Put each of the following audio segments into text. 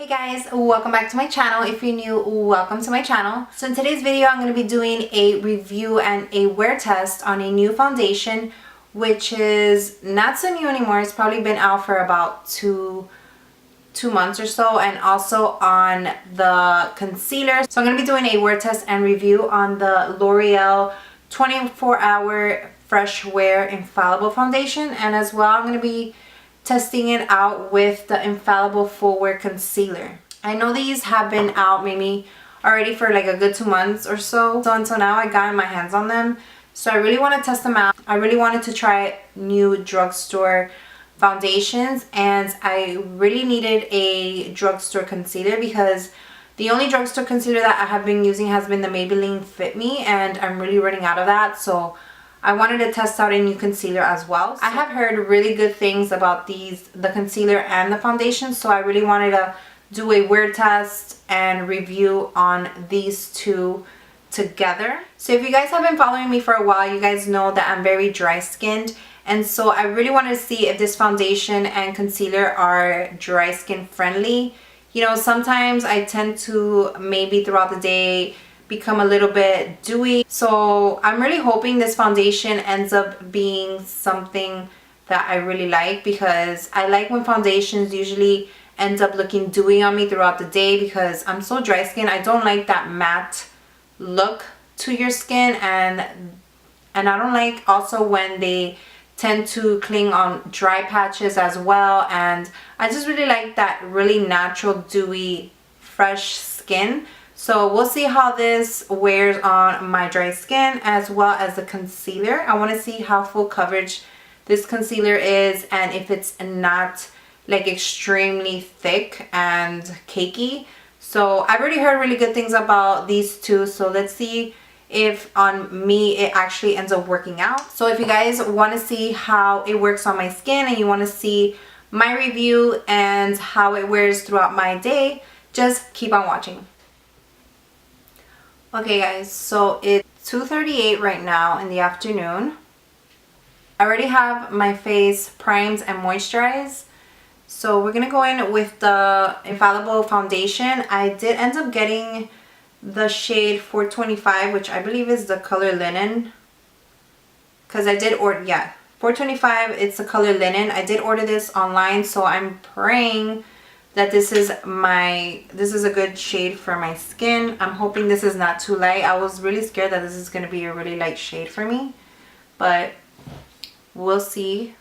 Hey guys, welcome back to my channel. If you're new, welcome to my channel. So in today's video, I'm going to be doing a review and a wear test on a new foundation, which is not so new anymore. It's probably been out for about two months or so, and also on the concealer. So I'm going to be doing a wear test and review on the L'Oreal 24-hour Freshwear Infallible foundation, and as well I'm going to be testing it out with the Infallible Fullwear Concealer. I know these have been out maybe already for like a good 2 months or so. So until now I got my hands on them. So I really want to test them out. I really wanted to try new drugstore foundations, and I really needed a drugstore concealer because the only drugstore concealer that I have been using has been the Maybelline Fit Me, and I'm really running out of that. So I wanted to test out a new concealer as well. I have heard really good things about the concealer and the foundation, so I really wanted to do a wear test and review on these two together. So if you guys have been following me for a while, you guys know that I'm very dry skinned, and so I really wanted to see if this foundation and concealer are dry skin friendly. You know, sometimes I tend to maybe throughout the day become a little bit dewy. So I'm really hoping this foundation ends up being something that I really like, because I like when foundations usually end up looking dewy on me throughout the day, because I'm so dry skin. I don't like that matte look to your skin, and I don't like also when they tend to cling on dry patches as well. And I just really like that really natural dewy fresh skin. So we'll see how this wears on my dry skin as well as the concealer. I want to see how full coverage this concealer is, and if it's not like extremely thick and cakey. So I've already heard really good things about these two, so let's see if on me it actually ends up working out. So if you guys want to see how it works on my skin and you want to see my review and how it wears throughout my day, just keep on watching. Okay guys, so it's 2:38 right now in the afternoon. I already have my face primed and moisturized. So we're going to go in with the Infallible foundation. I did end up getting the shade 425, which I believe is the color linen. Because I did order, yeah, 425, it's the color linen. I did order this online, so I'm praying that this is a good shade for my skin. I'm hoping this is not too light. I was really scared that this is going to be a really light shade for me, but we'll see.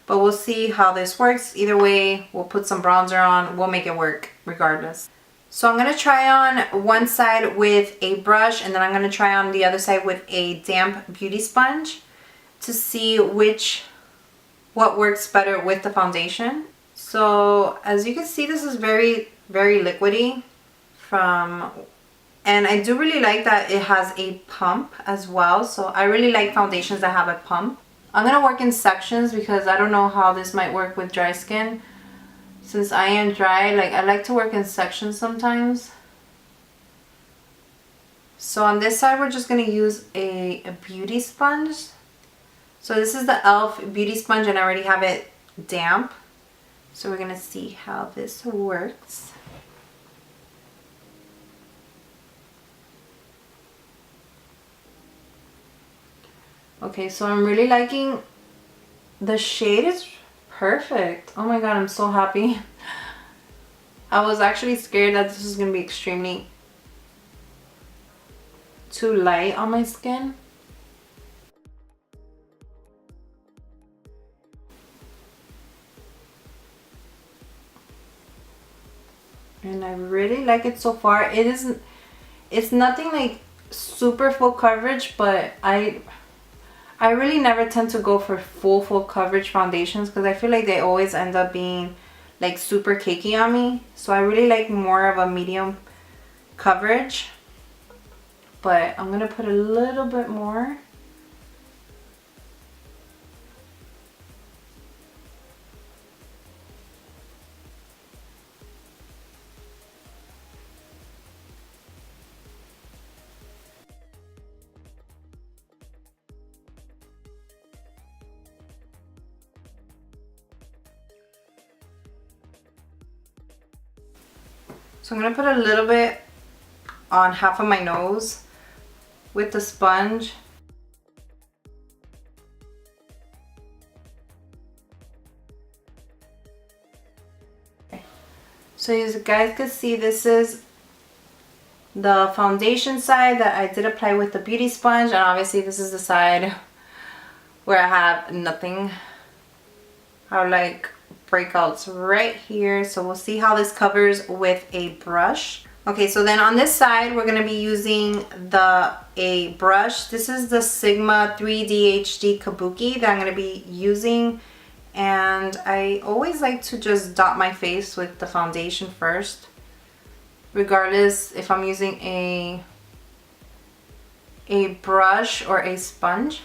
But we'll see how this works. Either way, we'll put some bronzer on. We'll make it work regardless. So I'm going to try on one side with a brush, and then I'm going to try on the other side with a damp beauty sponge to see what works better with the foundation. So as you can see, this is very, very liquidy and I do really like that it has a pump as well. So I really like foundations that have a pump. I'm going to work in sections because I don't know how this might work with dry skin. Since I am dry, like I like to work in sections sometimes. So on this side, we're just going to use a beauty sponge. So this is the e.l.f. beauty sponge, and I already have it damp. So we're going to see how this works. Okay, so I'm really liking the shade. Is perfect. Oh my god, I'm so happy. I was actually scared that this was going to be extremely too light on my skin. And I really like it so far. It's nothing like super full coverage, but I really never tend to go for full coverage foundations because I feel like they always end up being like super cakey on me. So I really like more of a medium coverage, but I'm gonna put a little bit more. So I'm going to put a little bit on half of my nose with the sponge. So as you guys can see, this is the foundation side that I did apply with the beauty sponge, and obviously this is the side where I have nothing. I have like breakouts right here, so we'll see how this covers with a brush. Okay, so then on this side we're going to be using a brush. This is the Sigma 3D HD Kabuki that I'm going to be using, and I always like to just dot my face with the foundation first, regardless if I'm using a brush or a sponge.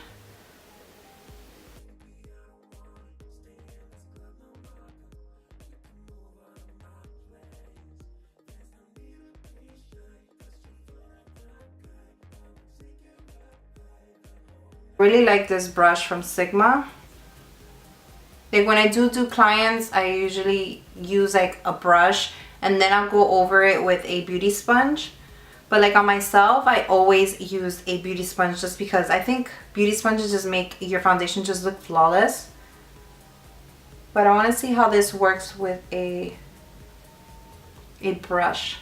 Really like this brush from Sigma. Like when I do clients, I usually use like a brush and then I'll go over it with a beauty sponge. But like on myself, I always use a beauty sponge just because I think beauty sponges just make your foundation just look flawless. But I want to see how this works with a brush.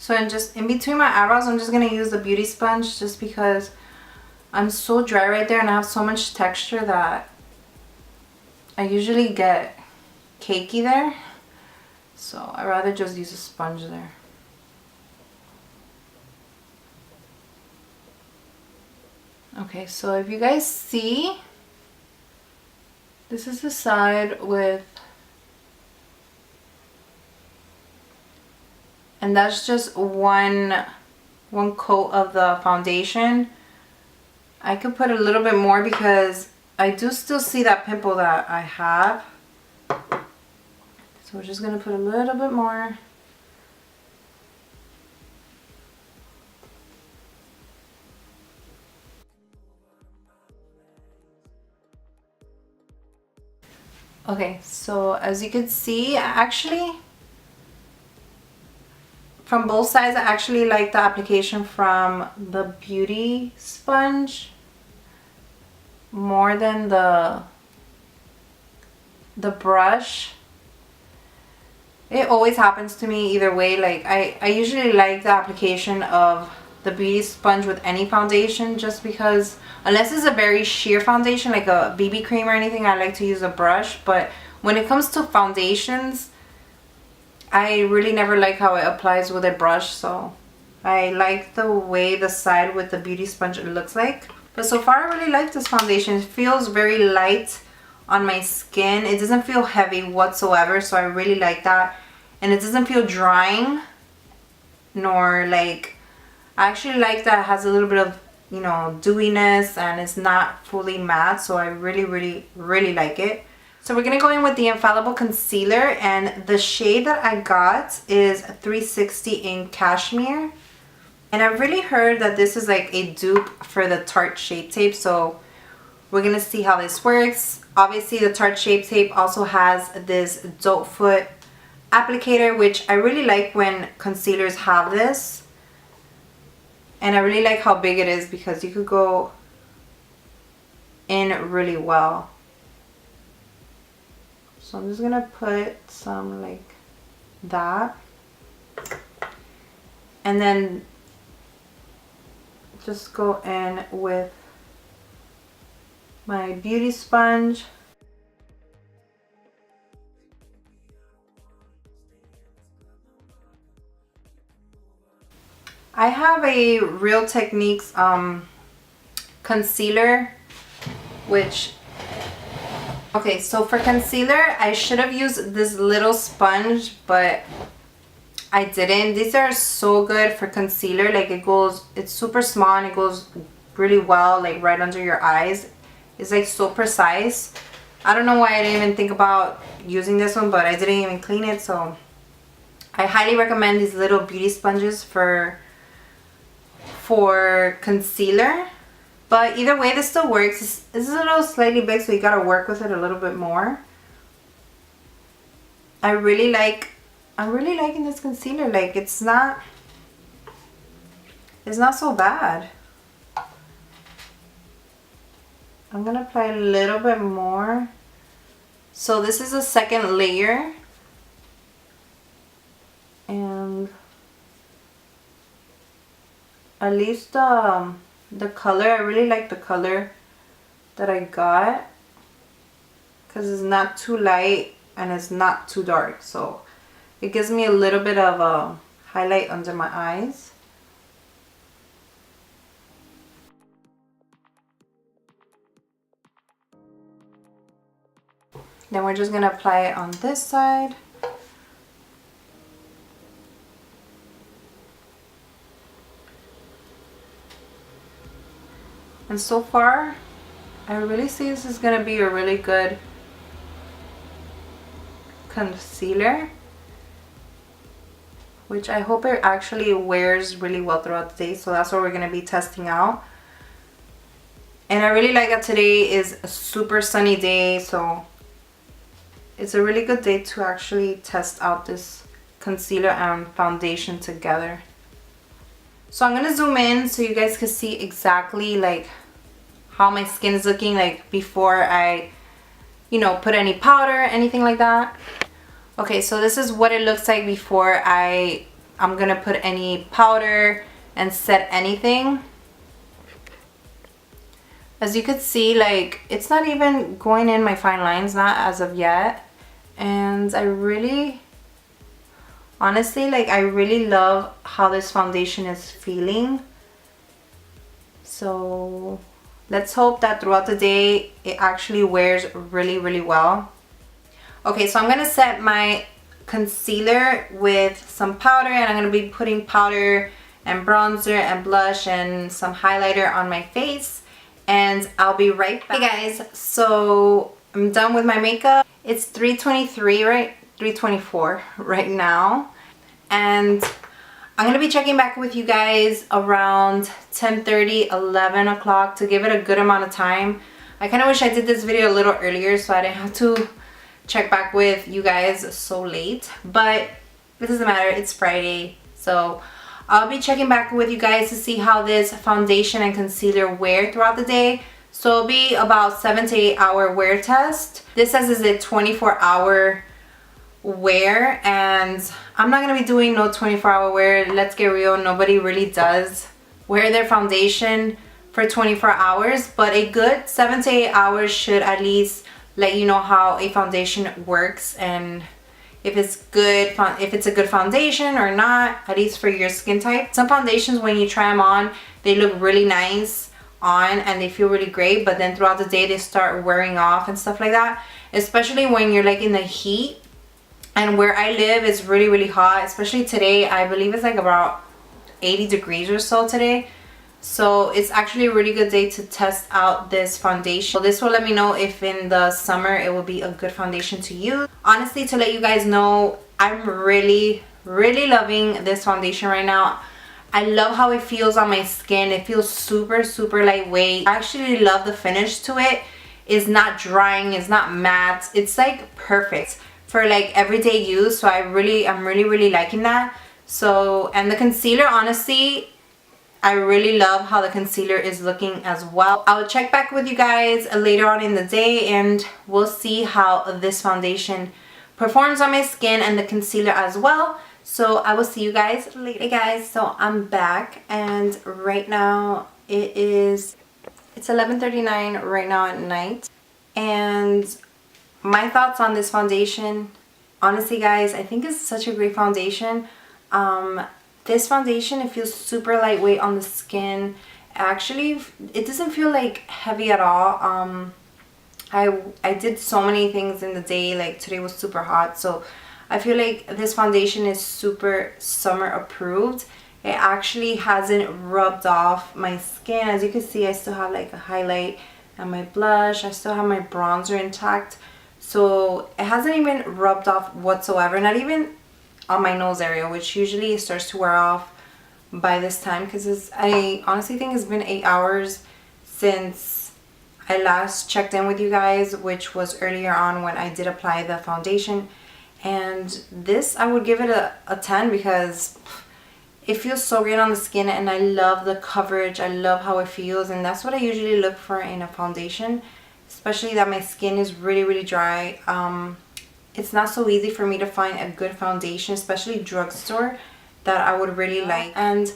So just in between my eyebrows, I'm just going to use the beauty sponge just because I'm so dry right there and I have so much texture that I usually get cakey there. So I'd rather just use a sponge there. Okay, so if you guys see, this is the side with, and that's just one coat of the foundation. I could put a little bit more because I do still see that pimple that I have. So we're just gonna put a little bit more. Okay, so as you can see, actually, from both sides, I actually like the application from the beauty sponge more than the brush. It always happens to me either way. Like I usually like the application of the beauty sponge with any foundation, just because unless it's a very sheer foundation like a BB cream or anything, I like to use a brush. But when it comes to foundations, I really never like how it applies with a brush, so I like the way the side with the beauty sponge looks like. But so far I really like this foundation. It feels very light on my skin. It doesn't feel heavy whatsoever, so I really like that. And it doesn't feel drying, nor like, I actually like that it has a little bit of, you know, dewiness and it's not fully matte, so I really like it. So we're going to go in with the Infallible Concealer, and the shade that I got is 360 in Cashmere. And I've really heard that this is like a dupe for the Tarte Shape Tape, so we're going to see how this works. Obviously the Tarte Shape Tape also has this doe foot applicator, which I really like when concealers have this. And I really like how big it is because you could go in really well. So I'm just gonna put some like that, and then just go in with my beauty sponge. I have a Real Techniques concealer, which, okay, so for concealer, I should have used this little sponge, but I didn't. These are so good for concealer. Like it goes, it's super small and it goes really well, like right under your eyes. It's like so precise. I don't know why I didn't even think about using this one, but I didn't even clean it, so I highly recommend these little beauty sponges for concealer. But either way, this still works. This is a little slightly big, so you gotta work with it a little bit more. I'm really liking this concealer. Like, it's not so bad. I'm gonna apply a little bit more. So this is a second layer. And at least the color, I really like the color that I got, because it's not too light and it's not too dark, so it gives me a little bit of a highlight under my eyes. Then we're just gonna apply it on this side. And so far, I really see this is going to be a really good concealer, which I hope it actually wears really well throughout the day. So that's what we're going to be testing out. And I really like that today is a super sunny day, so it's a really good day to actually test out this concealer and foundation together. So I'm going to zoom in so you guys can see exactly like how my skin is looking like before I, you know, put any powder, anything like that. Okay, so this is what it looks like before I'm going to put any powder and set anything. As you could see, like, it's not even going in my fine lines, not as of yet. And I really, honestly, like, I really love how this foundation is feeling. So let's hope that throughout the day it actually wears really, really well. Okay, so I'm gonna set my concealer with some powder, and I'm gonna be putting powder and bronzer and blush and some highlighter on my face, and I'll be right back. Hey guys, so I'm done with my makeup. It's 3:23, right? 3:24 right now, and I'm gonna be checking back with you guys around 10:30, 11 o'clock to give it a good amount of time. I kind of wish I did this video a little earlier so I didn't have to check back with you guys so late, but it doesn't matter, it's Friday. So I'll be checking back with you guys to see how this foundation and concealer wear throughout the day. So it'll be about 7 to 8 hour wear test. This says is a 24-hour wear, and I'm not gonna be doing no 24-hour wear. Let's get real, nobody really does wear their foundation for 24 hours, but a good 7 to 8 hours should at least let you know how a foundation works and if it's good, if it's a good foundation or not, at least for your skin type. Some foundations, when you try them on, they look really nice on and they feel really great, but then throughout the day they start wearing off and stuff like that, especially when you're like in the heat. And where I live is really, really hot, especially today. I believe it's like about 80 degrees or so today. So it's actually a really good day to test out this foundation. So this will let me know if in the summer it will be a good foundation to use. Honestly, to let you guys know, I'm really, really loving this foundation right now. I love how it feels on my skin. It feels super, super lightweight. I actually love the finish to it. It's not drying, it's not matte. It's like perfect for like everyday use. So I'm really liking that. So, and the concealer, honestly, I really love how the concealer is looking as well. I'll check back with you guys later on in the day and we'll see how this foundation performs on my skin and the concealer as well. So I will see you guys later. Hey guys, so I'm back and right now it's 11:39 right now at night. And my thoughts on this foundation, honestly guys, I think it's such a great foundation. This foundation, it feels super lightweight on the skin. Actually, it doesn't feel like heavy at all. I did so many things in the day, like today was super hot, so I feel like this foundation is super summer approved. It actually hasn't rubbed off my skin. As you can see, I still have like a highlight and my blush. I still have my bronzer intact. So it hasn't even rubbed off whatsoever, not even on my nose area, which usually starts to wear off by this time, because I honestly think it's been 8 hours since I last checked in with you guys, which was earlier on when I did apply the foundation. And this, I would give it a 10 because it feels so great on the skin, and I love the coverage. I love how it feels, and that's what I usually look for in a foundation, especially that my skin is really dry. It's not so easy for me to find a good foundation, especially drugstore, that I would really like. And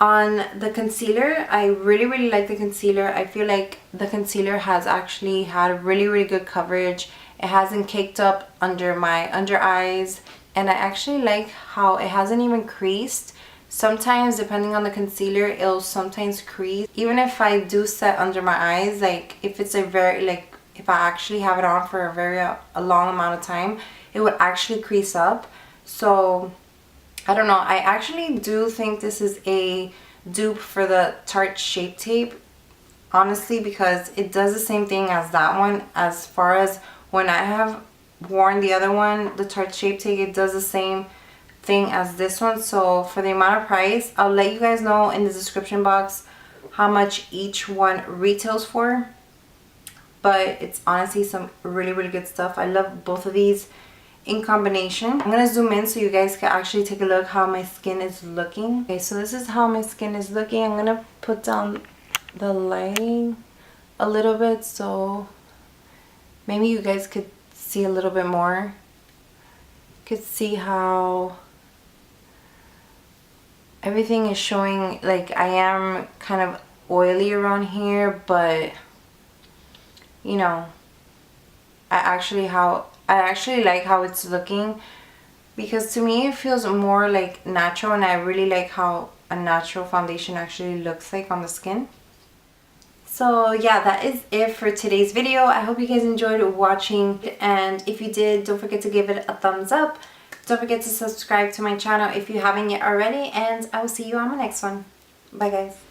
on the concealer, I really like the concealer. I feel like the concealer has actually had really good coverage. It hasn't caked up under my under eyes, and I actually like how it hasn't even creased. Sometimes, depending on the concealer, it'll sometimes crease. Even if I do set under my eyes, like if it's a very, like if I actually have it on for a long amount of time, it would actually crease up. So I don't know, I actually do think this is a dupe for the Tarte Shape Tape, honestly, because it does the same thing as that one. As far as when I have worn the other one, the Tarte Shape Tape, it does the same thing as this one. So for the amount of price, I'll let you guys know in the description box how much each one retails for. But it's honestly some really good stuff. I love both of these in combination. I'm gonna zoom in so you guys can actually take a look how my skin is looking. Okay, so this is how my skin is looking. I'm gonna put down the lighting a little bit so maybe you guys could see a little bit more. You could see how everything is showing. Like, I am kind of oily around here, but you know, I actually like how it's looking, because to me it feels more like natural, and I really like how a natural foundation actually looks like on the skin. So yeah, that is it for today's video. I hope you guys enjoyed watching, and if you did, don't forget to give it a thumbs up. Don't forget to subscribe to my channel if you haven't yet already, and I will see you on my next one. Bye guys.